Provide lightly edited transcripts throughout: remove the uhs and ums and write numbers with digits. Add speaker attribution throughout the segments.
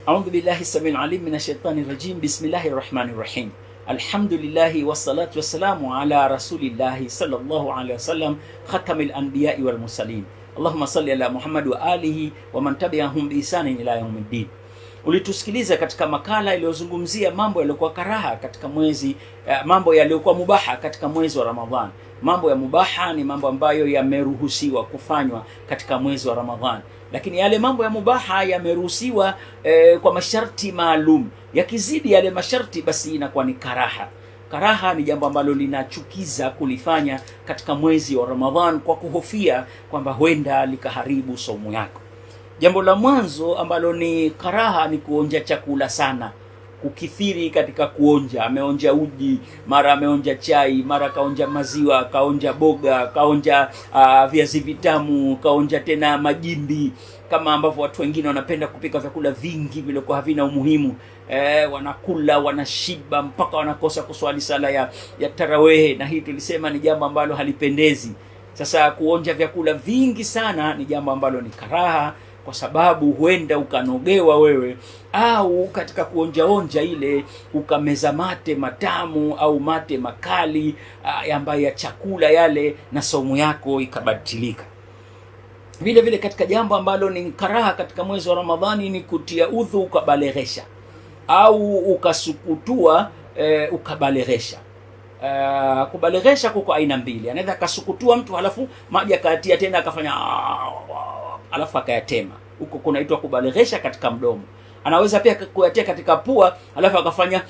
Speaker 1: A'udhu billahi samil alim minash shaitani rajim. Bismillahir rahmanir rahim. Alhamdulillahi wassalatu wassalamu ala rasulillahi sallallahu alaihi wasallam khatamil anbiya'i wal mursalin. Allahumma salli ala Muhammad wa alihi wa man tabi'ahum bi ihsanin ila yaumiddin. Ulitusikiliza katika makala iliyozungumzia mambo yaliyokuwa karaha katika mwezi, mambo yaliyokuwa mubaha katika mwezi wa Ramadhan. Mambo ya mubaha ni mambo ambayo yameruhusiwa kufanywa katika mwezi wa Ramadhan, lakini yale mambo ya mubaha yameruhusiwa kwa masharti maalum. Yakizidi yale masharti, basi inakuwa ni karaha. Karaha ni jambo ambalo linachukiza kulifanya katika mwezi wa Ramadhan kwa kuhofia kwamba huenda likaharibu saumu yako. Jambo la mwanzo ambalo ni karaha ni kuonja chakula sana, kukithiri katika kuonja. Ameonja uji, mara ameonja chai, mara kaonja maziwa, kaonja boga, kaonja viazi vitamu, kaonja tena majimbi, kama ambavyo watu wengine wanapenda kupika vyakula vingi vilivyokuwa havina umuhimu. Wanakula, wanashiba mpaka wanakosa kuswali sala ya tarawehe, na hii tulisema ni jambo ambalo halipendezi. Sasa kuonja vyakula vingi sana ni jambo ambalo ni karaha, kwa sababu huenda ukanogewa wewe, au katika kuonja ile ukameza mate matamu au mate makali ambayo ya chakula yale, na saumu yako ikabadilika. Vile vile katika jambo ambalo ni karaha katika mwezi wa Ramadhani ni kutia udhu ukabaleghisha, au ukasukutua ukabaleghisha. Kubaleghisha kuko aina mbili. Anaweza akasukutua mtu halafu maji akayatia tena akafanya alafu akayatema, huko kunaitwa kubaleghisha katika mdomo. Anaweza pia kuyatia katika pua alafu akafanya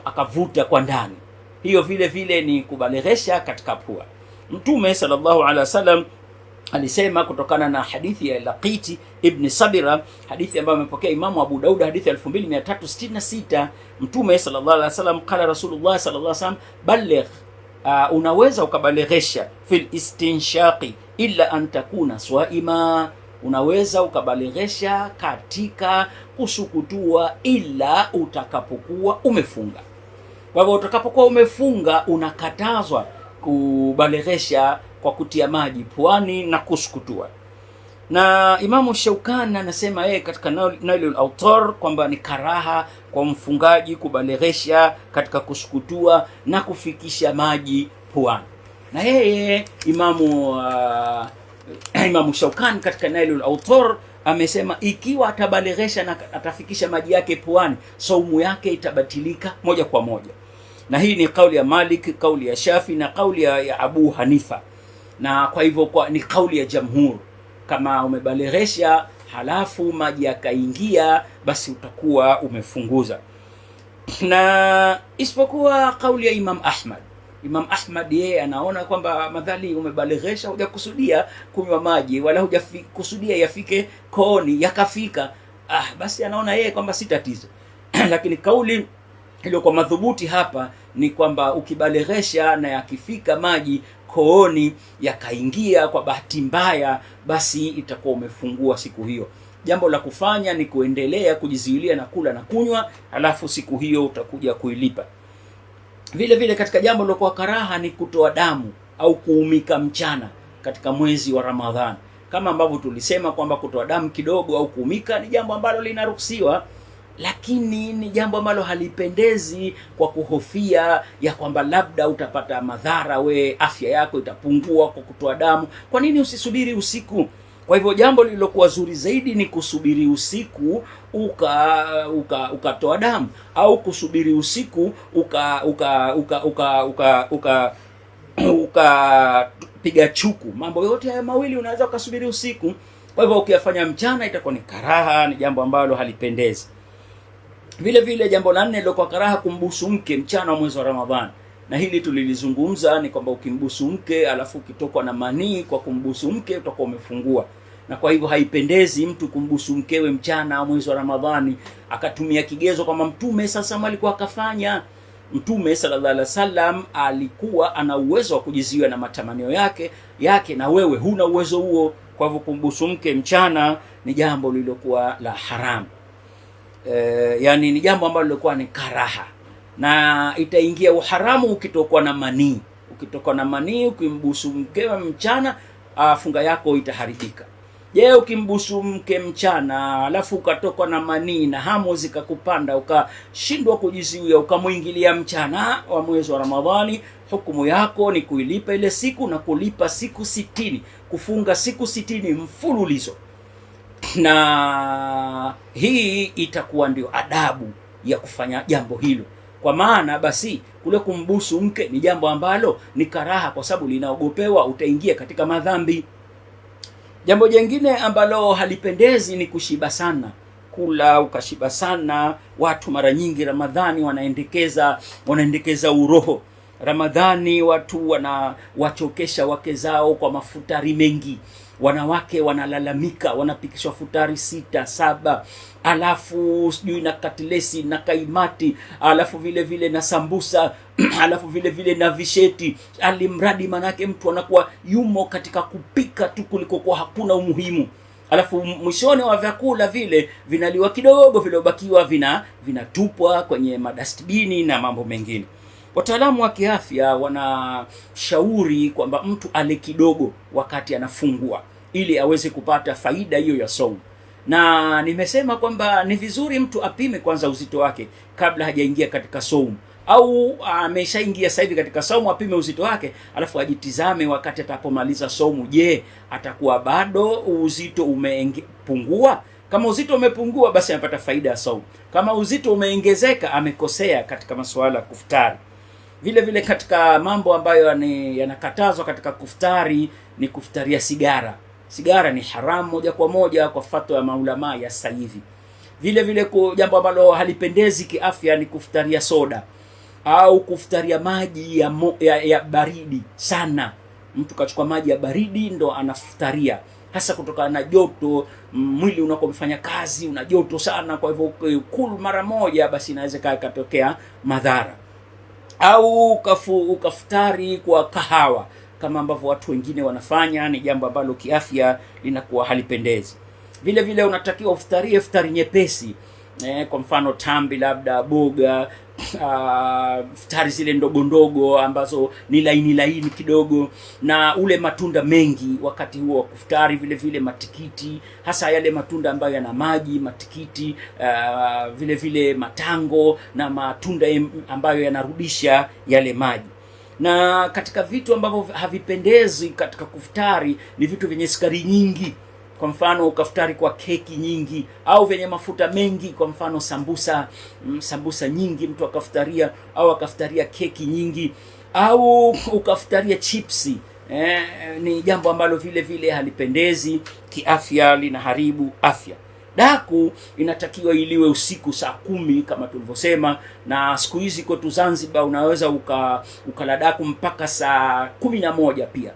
Speaker 1: akavuta kwa ndani, hiyo vile vile ni kubaleghisha katika pua. Mtume sallallahu alaihi wasallam alisema kutokana na hadithi ya Laqiti ibn Sabira, hadithi ambayo amepokea Imamu Abu Daud, hadithi 2366. Mtume sallallahu alaihi wasallam, qala Rasulullah sallallahu alaihi wasallam, baligh, unaweza ukabalighisha fil istinshaqi illa an takuna swaima, unaweza ukabalighisha katika kusukutua ila utakapokuwa umefunga. Kwa hivyo utakapokuwa umefunga unakatazwa kubalighisha kwa kutia maji puani na kusukutua. Na Imamu Shawkani anasema yeye katika Nailul Awtar kwamba ni karaha kwa mfungaji kubalighisha katika kusukutua na kufikisha maji puani. Na yeye Imamu Shawkani katika Nailul Awtar amesema ikiwa atabalighisha na atafikisha maji yake puani, saumu yake itabatilika moja kwa moja. Na hii ni kauli ya Malik, kauli ya Shafi na kauli ya Abu Hanifa. Na kwa hivyo ni kauli ya jamhur. Kama umebalighisha halafu maji yakaingia, basi utakuwa umefunguza. Na isipokuwa kauli ya Imam Ahmad. Imam Ahmad yeye anaona kwamba madhali umebalighisha, hujakusudia kunywa maji wala hujakusudia yafike kooni, yakafika, basi anaona yeye kwamba si tatizo. Lakini kauli iliyo kwa madhubuti hapa ni kwamba ukibalighisha na yakifika maji kooni yakaingia kwa bahati mbaya, basi itakuwa umefungua siku hiyo. Jambo la kufanya ni kuendelea kujizuilia na kula na kunywa, halafu siku hiyo utakuja kuilipa. Vile vile katika jambo lilokuwa karaha ni kutoa damu au kuumika mchana katika mwezi wa Ramadhan. Kama ambavyo tulisema kwamba kutoa damu kidogo au kuumika ni jambo ambalo linaruhusiwa, lakini ni jambo ambalo halipendezi kwa kuhofia ya kwamba labda utapata madhara, afya yako itapungua kwa kutoa damu. Kwa nini usisubiri usiku? Kwa hivyo jambo lililokuwa zuri zaidi ni kusubiri usiku ukatoa damu, au kusubiri usiku piga chuku. Mambo yote haya mawili unaweza ukasubiri usiku. Kwa hivyo ukiyafanya mchana itakuwa ni karaha, ni jambo ambalo halipendezi. Vile vile jambo la 4 lilokuwa karaha, kumbusu mke mchana wa mwezi wa Ramadhani. Na hili tulilizungumza, ni kwamba ukimbusu mke alafu ukitokwa na manii kwa kumbusu mke utakuwa umefungua. Na kwa hivyo haipendezi mtu kumbusu mkewe mchana wa mwezi wa Ramadhani, akatumia kigezo kama Mtume sasa alikuwa akafanya. Mtume sallallahu alaihi wasallam alikuwa ana uwezo wa kujizuia na matamanio yake, na wewe huna uwezo huo. Kwa hivyo kumbusu mke mchana ni jambo lililokuwa la haram. Yani ni jambo ambalo lilikuwa ni karaha, na itaingia uharamu ukitokwa na manii. Ukitokwa na manii ukimbusu mkewe mchana, funga yako itaharibika. Je, ukimbusu mke mchana alafu ukatokwa na manii na hamu zikakupanda ukashindwa kujizuia ukamuingilia mchana wa mwezi wa Ramadhani, hukumu yako ni kuilipa ile siku na kulipa siku 60, kufunga siku 60 mfululizo. Na hii itakuwa ndio adabu ya kufanya jambo hilo. Kwa maana basi kule kumbusu mke ni jambo ambalo ni karaha, kwa sababu linaogopewa utaingia katika madhambi. Jambo jingine ambalo halipendezi ni kushiba sana, kula ukashiba sana. Watu mara nyingi Ramadhani wanaendekeza uroho. Ramadhani watu wanawachokesha wake zao kwa mafutari mengi. Wanawake wanalalamika, wanapikishwa futari 6, 7, alafu sijui na katilesi na kaimati, alafu vile vile na sambusa alafu vile vile na visheti. Alimradi manake mtu anakuwa yumo katika kupika tu kuliko kwa hakuna umuhimu. Alafu mwishoni wa vyakula vile vinaliwa kidogo, vilobakiwa vinatupwa kwenye madustbini na mambo mengine. Wataalamu wa kiafya wanashauri kwamba mtu ale kidogo wakati anafungua ili aweze kupata faida hiyo ya saumu. Na nimesema kwamba ni vizuri mtu apime kwanza uzito wake kabla hajaingia katika saumu, au ameshaingia sasa hivi katika saumu apime uzito wake, alafu ajitizame wakati atapomaliza saumu. Je, atakuwa bado uzito umepungua? Kama uzito umepungua, basi anapata faida ya saumu. Kama uzito umeongezeka, amekosea katika masuala ya kufutari. Vile vile katika mambo ambayo yanakatazwa katika kufutari ni kufutaria sigara. Sigara ni haramu moja kwa moja kwa fatwa ya maulama ya sasa hivi. Vile vile jambo ambalo halipendezi kiafya ni kufutaria soda au kufutaria maji ya baridi sana. Mtu kachukua maji ya baridi ndo anafutaria, hasa kutokana na joto. Mwili unakomfanya kazi una joto sana, kwa hivyo kul mara moja basi inaweza katokea madhara. Au ukafutari kwa kahawa kama ambavyo watu wengine wanafanya, ni jambo ambalo kiafya linakuwa halipendezi. Vile vile unatakiwa ufutarie iftari nyepesi, kwa mfano tambi, labda boga, iftari zile ndogo ndogo ambazo ni laini kidogo, na ule matunda mengi wakati huo wa kufutari. Vile vile matikiti, hasa yale matunda ambayo yana maji, matikiti, vile vile matango na matunda ambayo yanarudisha yale maji. Na katika vitu ambavyo havipendezi katika kufutari ni vitu vyenye sukari nyingi. Kwa mfano ukafutari kwa keki nyingi, au vyenye mafuta mengi, kwa mfano sambusa nyingi mtu akafutaria, au akafutaria keki nyingi, au ukafutaria chipsi. Ni jambo ambalo vile vile halipendezi kiafya, linaharibu afya. Daku inatakiwa iliwe usiku saa 10 kama tulivyosema, na siku hizi kwetu Zanzibar unaweza ukala daku mpaka saa 11 pia,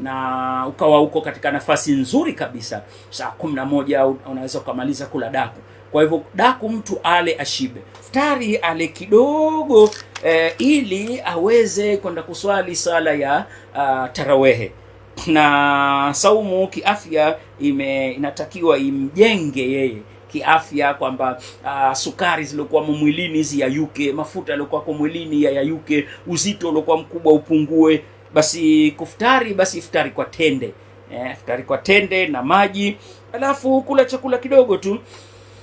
Speaker 1: na ukawa uko katika nafasi nzuri kabisa. Saa 11 unaweza ukamaliza kula daku. Kwa hivyo daku mtu ale ashibe, futari ale kidogo, ili aweze kwenda kuswali sala ya tarawehe. Na saumu kiafya inatakiwa imjenge yeye kiafya, kwamba sukari zilizokuwa mwilini ziyayuke, mafuta yaliokuwa kwa mwilini yayuke, uzito uliokuwa mkubwa upungue. Basi kufutari, basi iftari kwa tende, iftari kwa tende na maji, alafu kula chakula kidogo tu,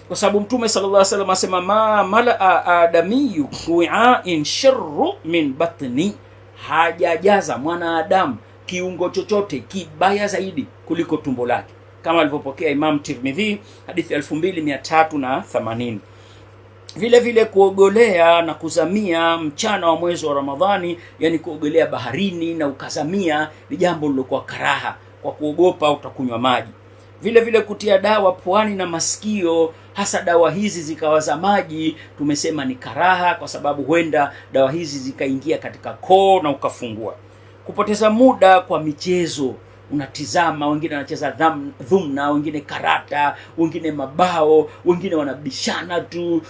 Speaker 1: kwa sababu Mtume sallallahu alaihi wasallam asema ma mala adamiyu wi'ain sharru min batni, hajajaza mwanadamu kiungo chochote kibaya zaidi kuliko tumbo lake, kama alivyopokea Imam Tirmidhi hadithi 2380. Vile vile kuogelea na kuzamia mchana wa mwezi wa Ramadhani, yani kuogelea baharini na ukazamia, ni jambo lilokuwa karaha kwa kuogopa utakunywa maji. Vile vile kutia dawa puani na masikio, hasa dawa hizi zikawa za maji, tumesema ni karaha, kwa sababu huenda dawa hizi zikaingia katika koo na ukafungua. Kupoteza muda kwa michezo, unatizama wengine wanacheza dhumna, wengine karata, wengine mabao, wengine wanabishana tu,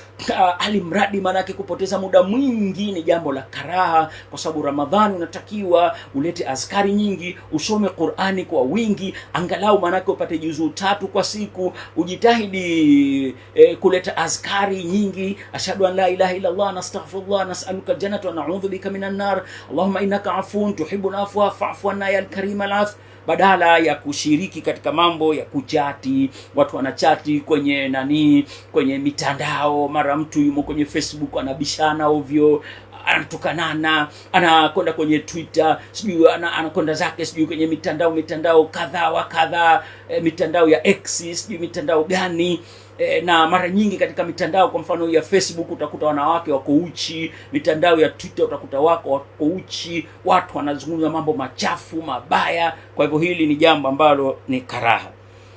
Speaker 1: alimradi manake kupoteza muda mwingi ni jambo la karaha, kwa sababu Ramadhani unatakiwa ulete azkari nyingi, usome Qur'ani kwa wingi, angalau manake upate juzuu 3 kwa siku. Ujitahidi kuleta azkari nyingi, ashhadu an la ilaha illa Allah, nastaghfirullah, nas'aluka aljannata wa na'udhu bika minan nar, Allahumma innaka afuwun tuhibbul afwa fa'fu anna ya karim al-'afw, badala ya kushiriki katika mambo ya kuchati. Watu wanachati kwenye mitandao, mara mtu yumo kwenye Facebook anabishana ovyo, anatukanana, anakwenda kwenye Twitter, sijui anakwenda zake sijui kwenye mitandao kadhaa wa kadhaa, mitandao ya X, sijui mitandao gani. Na mara nyingi katika mitandao, kwa mfano ya Facebook, utakuta wanawake wako uchi, mitandao ya Twitter utakuta wako uchi, watu wanazungumza mambo machafu mabaya. Kwa hivyo hili ni jambo ambalo ni karaha.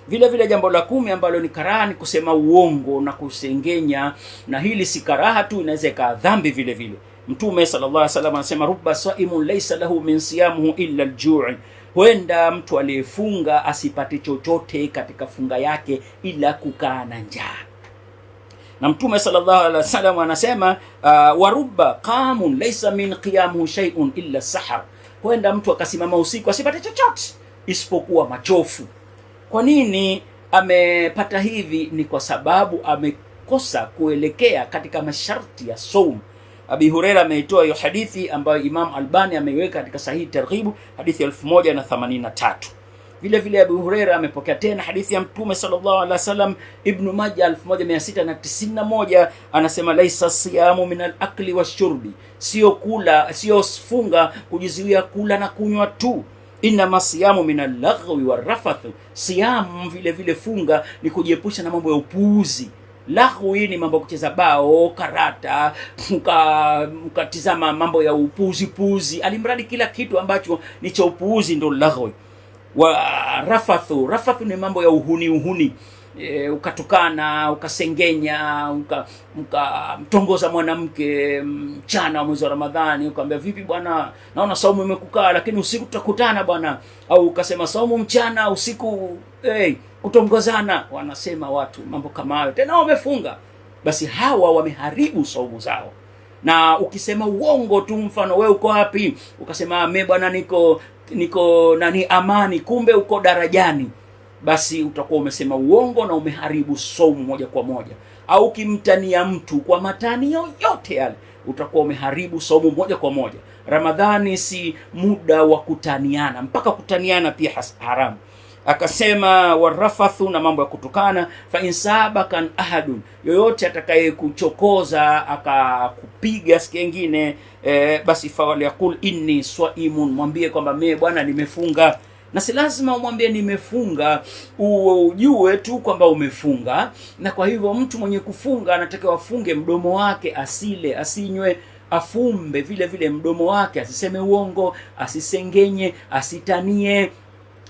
Speaker 1: Vile vile jambo la 10 ambalo ni karaha ni kusema uongo na kusengenya, na hili si karaha tu, inaweza ikawa dhambi vile vile. Mtume sallallahu alaihi wasallam anasema rubba saimun laysa lahu min siyamuhu illa al-ju', huenda mtu aliyefunga asipate chochote katika funga yake ila kukaa na njaa. Na Mtume sallallahu alaihi wasallam anasema wa rubba qamun laysa min qiyamuhu shay'un illa sahar, huenda mtu akasimama usiku asipate chochote isipokuwa machofu. Kwa nini amepata hivi? Ni kwa sababu amekosa kuelekea katika masharti ya saum. Abi Huraira ameitoa hiyo hadithi ambayo Imam Albani ameiweka katika Sahih Targhib, hadithi 1083. Vile vile Abi Huraira amepokea tena hadithi ya Mtume sallallahu alaihi wasallam, Ibn Majah 1691, anasema laisa siyamu min al-akli wash-shurbi, sio funga kujizuia kula na kunywa tu, inma siyamu min al-laghwi war-rafath, siyamu vile vile funga ni kujiepusha na mambo ya upuuzi. Laghwi ni mambo kucheza bao, karata, mkatizama mambo ya upuuzi, alimradi kila kitu ambacho ni cha upuuzi ndo laghwi. Wa rafathu ni mambo ya uhuni, ukatukana, ukasengenya, mtongoza mwanamke mchana wa mwezi wa Ramadhani, ukamwambia vipi bwana, naona saumu imekukaa lakini usiku tutakutana bwana, au ukasema saumu mchana usiku kutongozana. Wanasema watu mambo kama hayo, tena wamefunga. Basi hawa wameharibu saumu zao. Na ukisema uongo tu, mfano wewe uko wapi, ukasema mimi bwana niko Amani, kumbe uko darajani, basi utakuwa umesema uongo na umeharibu saumu moja kwa moja. Au kimtania mtu kwa matani yoyote yale, utakuwa umeharibu saumu moja kwa moja. Ramadhani si muda wa kutaniana, mpaka kutaniana pia haramu. Akasema warafathu, na mambo ya kutukana, fa insabakan ahadun, yoyote atakaye kuchokoza akakupiga siku nyingine, basi fawaliyaqul inni swaimun, mwambie kwamba mimi bwana nimefunga. Na si lazima umwambie nimefunga, ujue tu kwamba umefunga. Na kwa hivyo mtu mwenye kufunga anatakiwa afunge mdomo wake, asile, asinywe, afumbe vile vile mdomo wake, asiseme uongo, asisengenye, asitanie,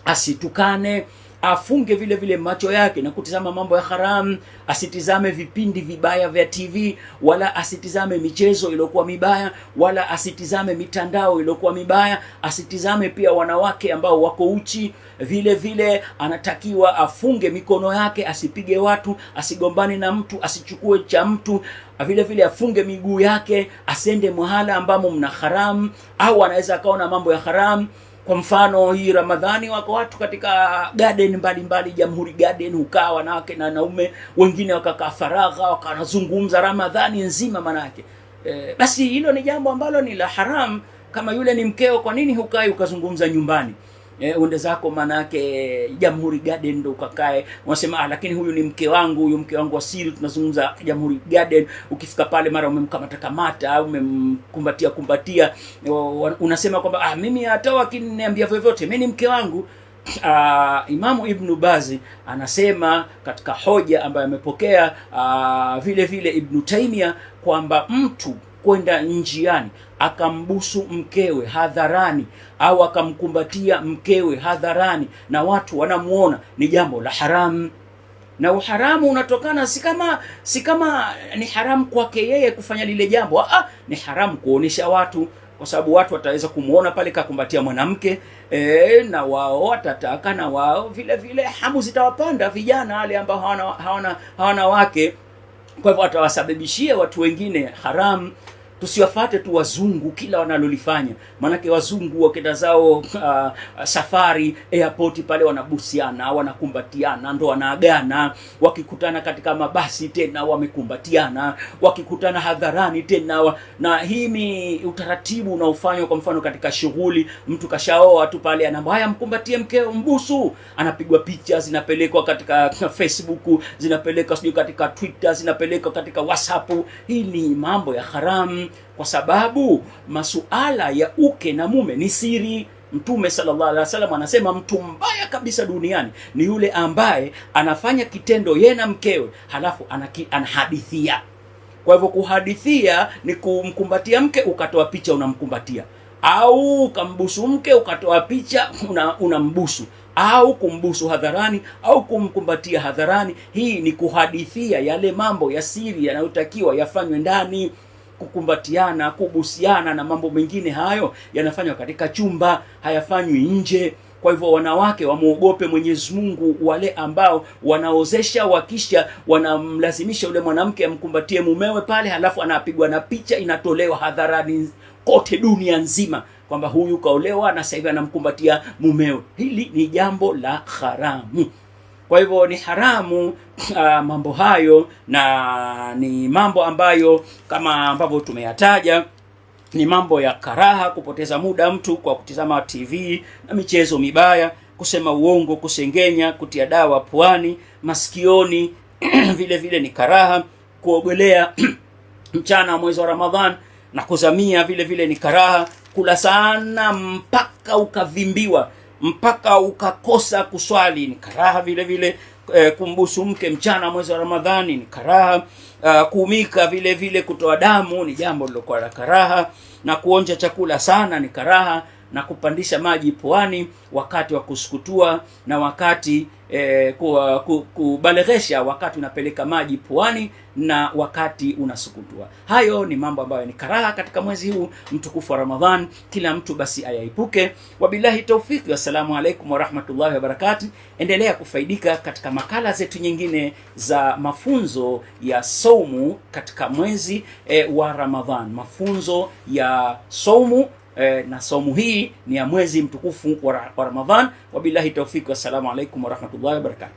Speaker 1: asitukane, afunge vile vile macho yake na kutizama mambo ya haram, asitizame vipindi vibaya vya TV, wala asitizame michezo iliyokuwa mibaya, wala asitizame mitandao iliyokuwa mibaya, asitizame pia wanawake ambao wako uchi. Vile vile anatakiwa afunge mikono yake, asipige watu, asigombane na mtu, asichukue cha mtu. Vile vile afunge miguu yake, asende mahala ambamo mna haram, au anaweza akaona mambo ya haram. Kwa mfano hii Ramadhani wako watu katika garden mbalimbali, Jamhuri Garden, hukaa wanawake na wanaume, wengine wakakaa faragha wakanazungumza Ramadhani nzima manake. Basi hilo ni jambo ambalo ni la haram. Kama yule ni mkeo, kwa nini hukai ukazungumza nyumbani? Uende zako manake Jamhuri Garden ndo ukakae, unasema lakini huyu ni mke wangu, huyu mke wangu asili, tunazungumza Jamhuri Garden. Ukifika pale mara umemkamata au umemkumbatia, unasema kwamba mimi hata wakiniambia vyovyote mimi ni mke wangu. Imamu Ibn Bazi anasema katika hoja ambayo amepokea vile vile Ibn Taymiyyah kwamba mtu kwenda njiani akambusu mkewe hadharani au akamkumbatia mkewe hadharani na watu wanamuona, ni jambo la haramu. Na uharamu unatokana si kama ni haramu kwake yeye kufanya lile jambo, ni haramu kuonesha watu, kwa sababu watu wataweza kumuona pale kakumbatia mwanamke, na wao watataka, na wao vile vile hamu zitawapanda vijana wale ambao hawana wake. Kwa hivyo atawasababishia watu wengine haramu. Tusiwafate tu wazungu kila wanalolifanya, manake wazungu wakenda zao safari airport pale wanabusiana, wanakumbatiana, ndo wanaagana. Wakikutana katika mabasi tena wamekumbatiana, wakikutana hadharani tena na hii ni utaratibu unaofanywa. Kwa mfano katika shughuli, mtu kashaoa tu pale anaambia haya mkumbatie mkeo, mbusu, anapigwa picha zinapelekwa katika Facebook, zinapelekwa sio katika Twitter, zinapelekwa katika WhatsApp. Hii ni mambo ya haramu, kwa sababu masuala ya uke na mume ni siri. Mtume sallallahu alaihi wasallam anasema mtu mbaya kabisa duniani ni yule ambaye anafanya kitendo yeye na mkewe halafu anahadithia. Kwa hivyo kuhadithia ni kumkumbatia mke ukatoa picha unamkumbatia, au ukambusu mke ukatoa picha unambusu, au kumbusu hadharani au kumkumbatia hadharani. Hii ni kuhadithia yale mambo ya siri yanayotakiwa yafanywe ndani. Kukumbatiana, kubusiana na mambo mengine hayo yanafanywa katika chumba, hayafanywi nje. Kwa hivyo wanawake wamuogope Mwenyezi Mungu, wale ambao wanaozesha wakisha wanamlazimisha yule mwanamke amkumbatie mumewe pale, halafu anapigwa na picha inatolewa hadharani kote dunia nzima kwamba huyu kaolewa na sasa hivi anamkumbatia mumewe. Hili ni jambo la haramu. Kwa hivyo ni haramu mambo hayo, na ni mambo ambayo kama ambavyo tumeyataja ni mambo ya karaha. Kupoteza muda mtu kwa kutizama TV na michezo mibaya, kusema uongo, kusengenya, kutia dawa puani, masikioni vile vile ni karaha. Kuogelea mchana mwezi wa Ramadhan na kuzamia vile vile ni karaha. Kula sana mpaka ukavimbiwa, mpaka ukakosa kuswali ni karaha vile vile. Kumbusu mke mchana mwezi wa Ramadhani ni karaha. Kuumika vile vile, kutoa damu ni jambo lilokuwa la karaha, na kuonja chakula sana ni karaha, na kupandisha maji puani wakati wa kusukutua, na wakati kubaleghesha wakati unapeleka maji puani na wakati unasukutua. Hayo ni mambo ambayo ni karaha katika mwezi huu mtukufu wa Ramadhan. Kila mtu basi ayaepuke. Wabillahi tawfiki, wassalamu alaikum warahmatullahi wabarakatuh. Endelea kufaidika katika makala zetu nyingine za mafunzo ya saumu katika mwezi wa Ramadhan, mafunzo ya saumu na saumu hii ni ya mwezi mtukufu wa Ramadhan. Wabillahi tawfiki, wassalamu alaikum warahmatullahi wabarakatuh.